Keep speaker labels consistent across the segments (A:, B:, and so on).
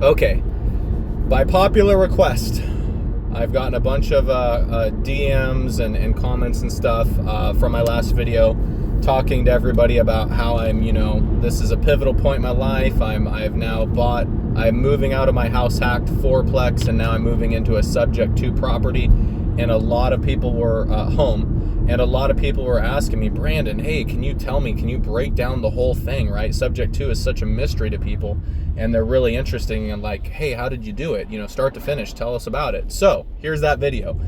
A: Okay, by popular request, I've gotten a bunch of DMs and comments and stuff from my last video, talking to everybody about how this is a pivotal point in my life. I'm moving out of my house hacked fourplex, and now I'm moving into a subject to property. And a lot of people were home. And a lot of people were asking me, Brandon, hey, can you break down the whole thing, right? Subject 2 is such a mystery to people, and they're really interesting and like, hey, how did you do it? Start to finish, tell us about it. So here's that video.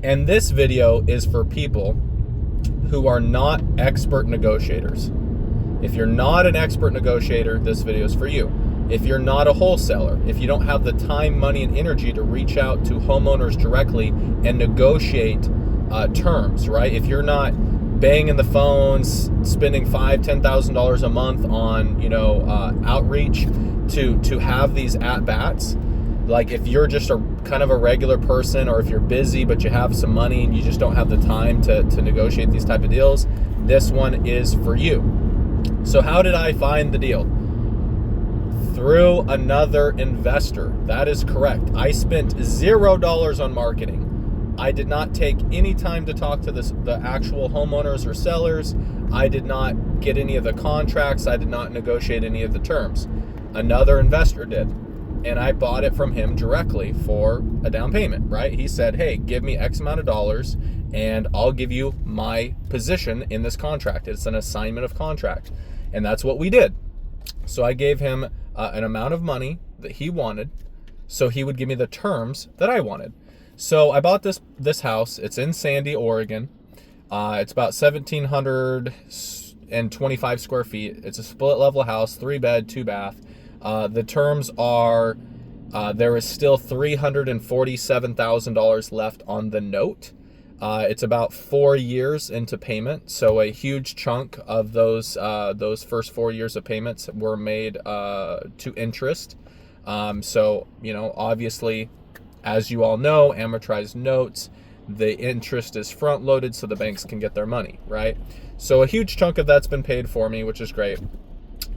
A: And this video is for people who are not expert negotiators. If you're not an expert negotiator, this video is for you. If you're not a wholesaler, if you don't have the time, money, and energy to reach out to homeowners directly and negotiate terms, right? If you're not banging the phones, spending $5,000-$10,000 a month on outreach to have these at bats, like if you're just a kind of a regular person, or if you're busy but you have some money and you just don't have the time to negotiate these type of deals, this one is for you. So how did I find the deal? Through another investor. That is correct. I spent $0 on marketing. I did not take any time to talk to the actual homeowners or sellers. I did not get any of the contracts. I did not negotiate any of the terms. Another investor did. And I bought it from him directly for a down payment, right? He said, hey, give me X amount of dollars and I'll give you my position in this contract. It's an assignment of contract. And that's what we did. So I gave him an amount of money that he wanted, so he would give me the terms that I wanted. So I bought this house. It's in Sandy, Oregon. It's about 1,725 square feet. It's a split level house, 3-bed, 2-bath. The terms are, there is still $347,000 left on the note. It's about 4 years into payment, so a huge chunk of those first 4 years of payments were made to interest. So obviously, as you all know, amortized notes, the interest is front loaded so the banks can get their money, right? So a huge chunk of that's been paid for me, which is great.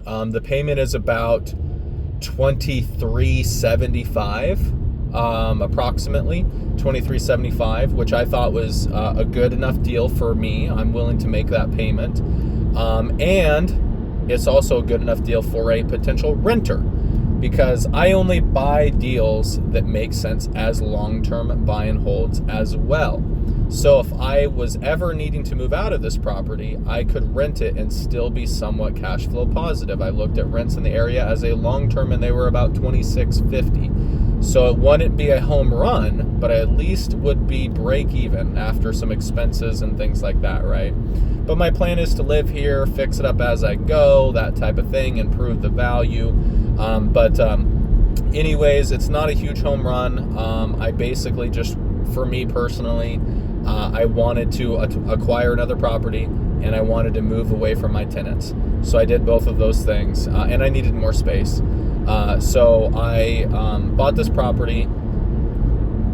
A: The payment is about $2,375, approximately $2,375, which I thought was a good enough deal for me. I'm willing to make that payment. And it's also a good enough deal for a potential renter, because I only buy deals that make sense as long-term buy and holds as well. So if I was ever needing to move out of this property, I could rent it and still be somewhat cash flow positive. I looked at rents in the area as a long-term, and they were about $2,650. So it wouldn't be a home run, but I at least would be break even after some expenses and things like that, right? But my plan is to live here, fix it up as I go, that type of thing, improve the value. Anyways, it's not a huge home run. I basically just, for me personally, I wanted to acquire another property, and I wanted to move away from my tenants. So I did both of those things, and I needed more space. So I bought this property.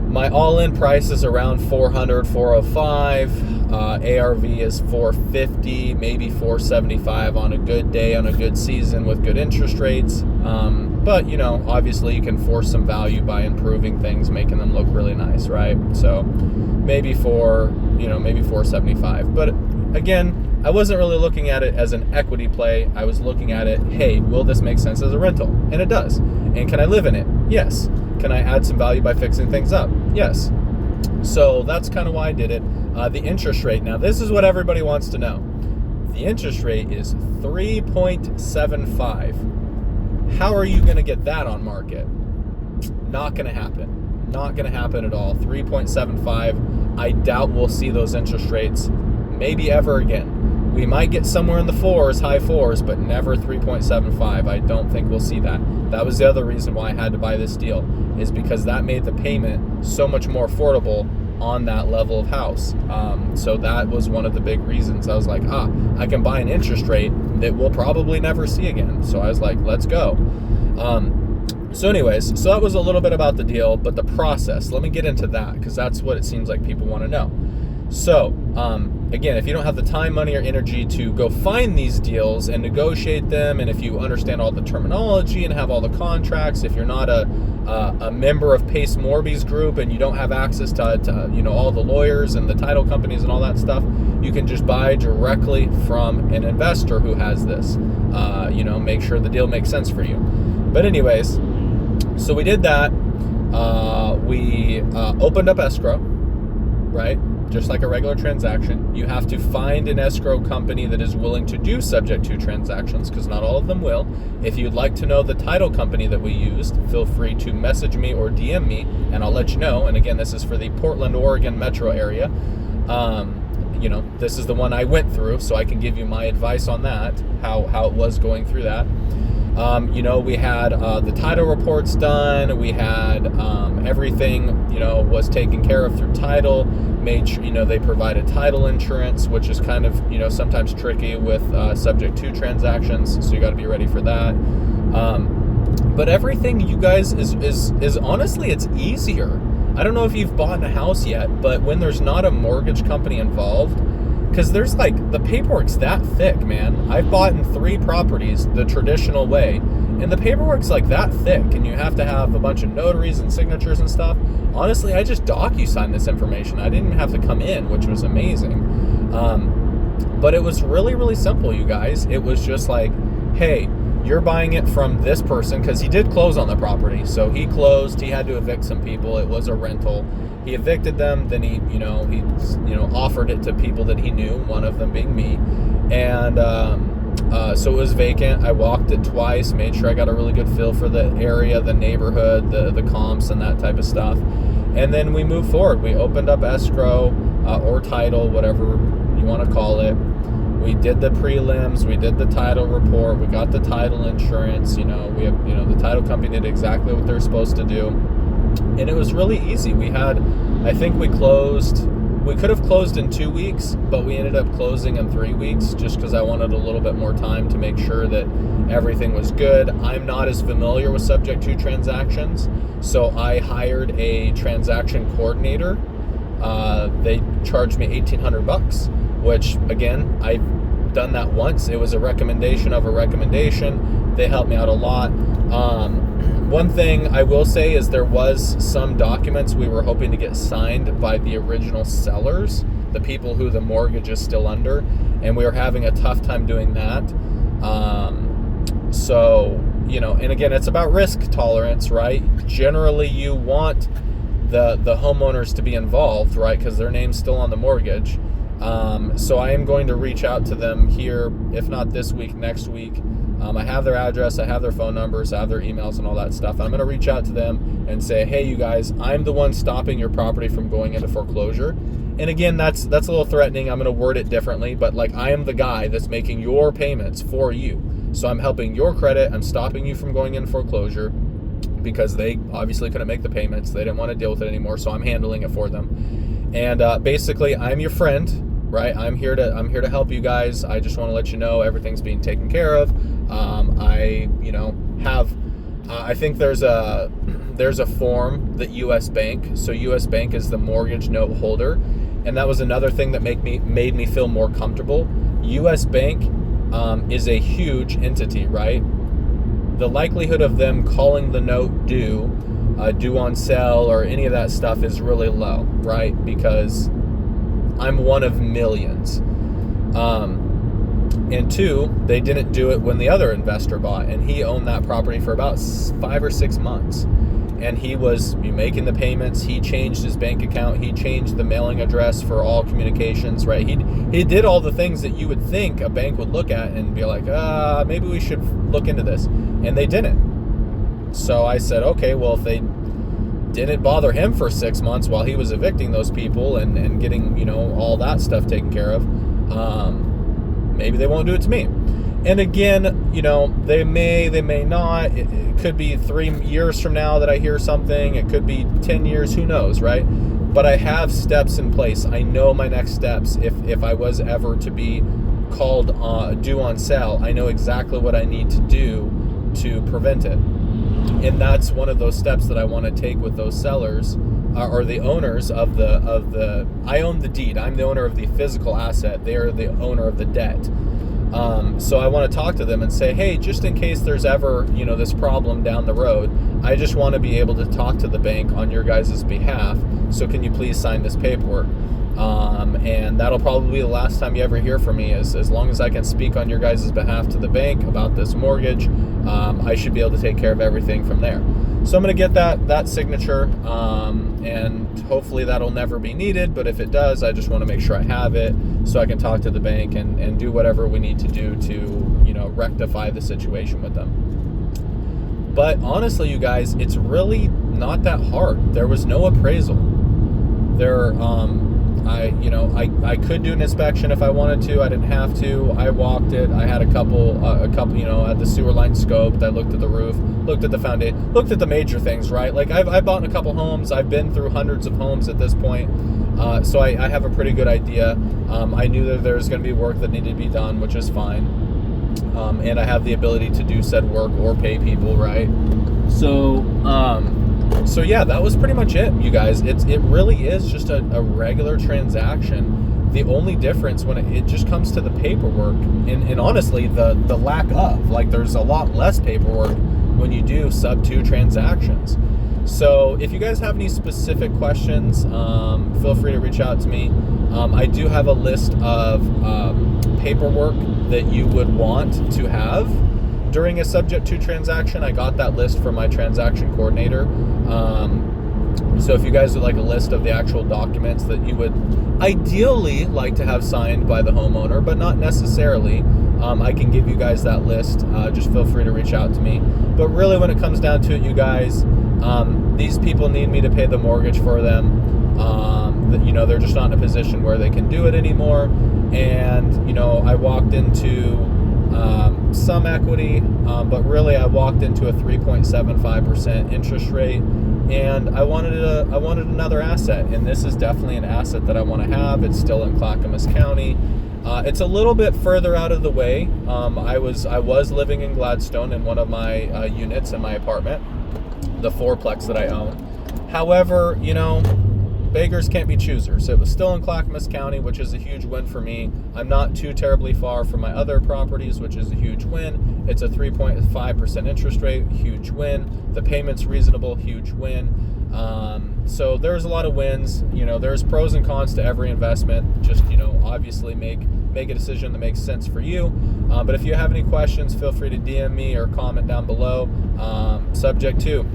A: My all-in price is around $400, $405. ARV is $450, maybe $475 on a good day, on a good season with good interest rates. But obviously you can force some value by improving things, making them look really nice, right? So maybe maybe $475. But again, I wasn't really looking at it as an equity play. I was looking at it, hey, will this make sense as a rental? And it does. And can I live in it? Yes. Can I add some value by fixing things up? Yes. So that's kind of why I did it. The interest rate, now this is what everybody wants to know. The interest rate is 3.75. How are you going to get that on market? Not going to happen. Not going to happen at all. 3.75. I doubt we'll see those interest rates maybe ever again. We might get somewhere in the fours, high fours, but never 3.75. I don't think we'll see that. That was the other reason why I had to buy this deal, is because that made the payment so much more affordable on that level of house. So that was one of the big reasons. I was like, I can buy an interest rate that we'll probably never see again. So I was like, let's go. So anyways, so that was a little bit about the deal, but the process, let me get into that, because that's what it seems like people want to know. So again, if you don't have the time, money, or energy to go find these deals and negotiate them, and if you understand all the terminology and have all the contracts, if you're not a member of Pace Morby's group and you don't have access to you know, all the lawyers and the title companies and all that stuff, you can just buy directly from an investor who has this. You know, make sure the deal makes sense for you. But anyways, so we did that. We opened up escrow, right? Just like a regular transaction. You have to find an escrow company that is willing to do subject to transactions, because not all of them will. If you'd like to know the title company that we used, feel free to message me or DM me, and I'll let you know. And again, this is for the Portland, Oregon metro area. You know, this is the one I went through, so I can give you my advice on that, how it was going through that. You know, we had the title reports done. We had everything, you know, was taken care of through title. Made sure, you know, they provided title insurance, which is kind of, you know, sometimes tricky with subject to transactions. So you got to be ready for that. But everything, you guys, is honestly, it's easier. I don't know if you've bought a house yet, but when there's not a mortgage company involved, because there's like, the paperwork's that thick, man. I've bought in 3 properties the traditional way, and the paperwork's like that thick, and you have to have a bunch of notaries and signatures and stuff. Honestly, I just DocuSigned this information. I didn't even have to come in, which was amazing. But it was really, really simple, you guys. It was just like, hey, you're buying it from this person, because he did close on the property. So he closed, he had to evict some people. It was a rental. He evicted them, then he offered it to people that he knew, one of them being me. And so it was vacant. I walked it twice, made sure I got a really good feel for the area, the neighborhood, the comps and that type of stuff. And then we moved forward. We opened up escrow or title, whatever you want to call it. We did the prelims, we did the title report, we got the title insurance, you know, we have, you know, the title company did exactly what they're supposed to do. And it was really easy. We had, I think we could have closed in 2 weeks, but we ended up closing in 3 weeks just because I wanted a little bit more time to make sure that everything was good. I'm not as familiar with subject to transactions, so I hired a transaction coordinator. They charged me $1,800, which again, I've done that once. It was a recommendation of a recommendation. They helped me out a lot. One thing I will say is there was some documents we were hoping to get signed by the original sellers, the people who the mortgage is still under, and we were having a tough time doing that. So, you know, and again, it's about risk tolerance, right? Generally, you want the homeowners to be involved, right? Because their name's still on the mortgage. So I am going to reach out to them here, if not this week, next week. I have their address, I have their phone numbers, I have their emails and all that stuff. I'm going to reach out to them and say, hey, you guys, I'm the one stopping your property from going into foreclosure. And again, that's a little threatening. I'm going to word it differently, but like, I am the guy that's making your payments for you. So I'm helping your credit. I'm stopping you from going into foreclosure because they obviously couldn't make the payments. They didn't want to deal with it anymore. So I'm handling it for them. And basically, I'm your friend, right? I'm here to help you guys. I just want to let you know everything's being taken care of. I think there's a form that U.S. Bank. So U.S. Bank is the mortgage note holder, and that was another thing that made me feel more comfortable. U.S. Bank is a huge entity, right? The likelihood of them calling the note due on sale or any of that stuff is really low, right? Because I'm one of millions. And 2, they didn't do it when the other investor bought, and he owned that property for about 5 or 6 months. And he was making the payments. He changed his bank account. He changed the mailing address for all communications, right? He did all the things that you would think a bank would look at and be like, maybe we should look into this. And they didn't. So I said, okay, well, if they didn't bother him for 6 months while he was evicting those people and getting, all that stuff taken care of, maybe they won't do it to me. And again, they may not. It could be 3 years from now that I hear something. It could be 10 years, who knows, right? But I have steps in place. I know my next steps. If I was ever to be called due on sale, I know exactly what I need to do to prevent it. And that's one of those steps that I want to take with those sellers or the owners of the. I own the deed. I'm the owner of the physical asset. They are the owner of the debt. So I want to talk to them and say, hey, just in case there's ever, this problem down the road, I just want to be able to talk to the bank on your guys' behalf. So can you please sign this paperwork? And that'll probably be the last time you ever hear from me. As long as I can speak on your guys' behalf to the bank about this mortgage, I should be able to take care of everything from there. So I'm going to get that signature, and hopefully that'll never be needed. But if it does, I just want to make sure I have it so I can talk to the bank and do whatever we need to do to, rectify the situation with them. But honestly, you guys, it's really not that hard. There was no appraisal. I could do an inspection if I wanted to. I didn't have to. I walked it. I had a couple, at the sewer line scoped. I looked at the roof, looked at the foundation, looked at the major things, right? Like I've bought a couple homes. I've been through hundreds of homes at this point. So I have a pretty good idea. I knew that there's going to be work that needed to be done, which is fine. And I have the ability to do said work or pay people, right? So yeah, that was pretty much it, you guys. It really is just a regular transaction. The only difference when it just comes to the paperwork and honestly the lack of, like, there's a lot less paperwork when you do sub 2 transactions. So if you guys have any specific questions, feel free to reach out to me. I do have a list of paperwork that you would want to have during a subject to transaction. I got that list from my transaction coordinator. So if you guys would like a list of the actual documents that you would ideally like to have signed by the homeowner, but not necessarily, I can give you guys that list. Just feel free to reach out to me. But really, when it comes down to it, you guys, these people need me to pay the mortgage for them. They're just not in a position where they can do it anymore. And, I walked into some equity, but really I walked into a 3.75% interest rate, and I wanted another asset, and this is definitely an asset that I want to have. It's still in Clackamas County. It's a little bit further out of the way. I was living in Gladstone in one of my units in my apartment, the fourplex that I own. However, beggars can't be choosers. It was still in Clackamas County, which is a huge win for me. I'm not too terribly far from my other properties, which is a huge win. It's a 3.5% interest rate, huge win. The payment's reasonable, huge win. So there's a lot of wins. There's pros and cons to every investment. Just, obviously make a decision that makes sense for you. But if you have any questions, feel free to DM me or comment down below. Subject to.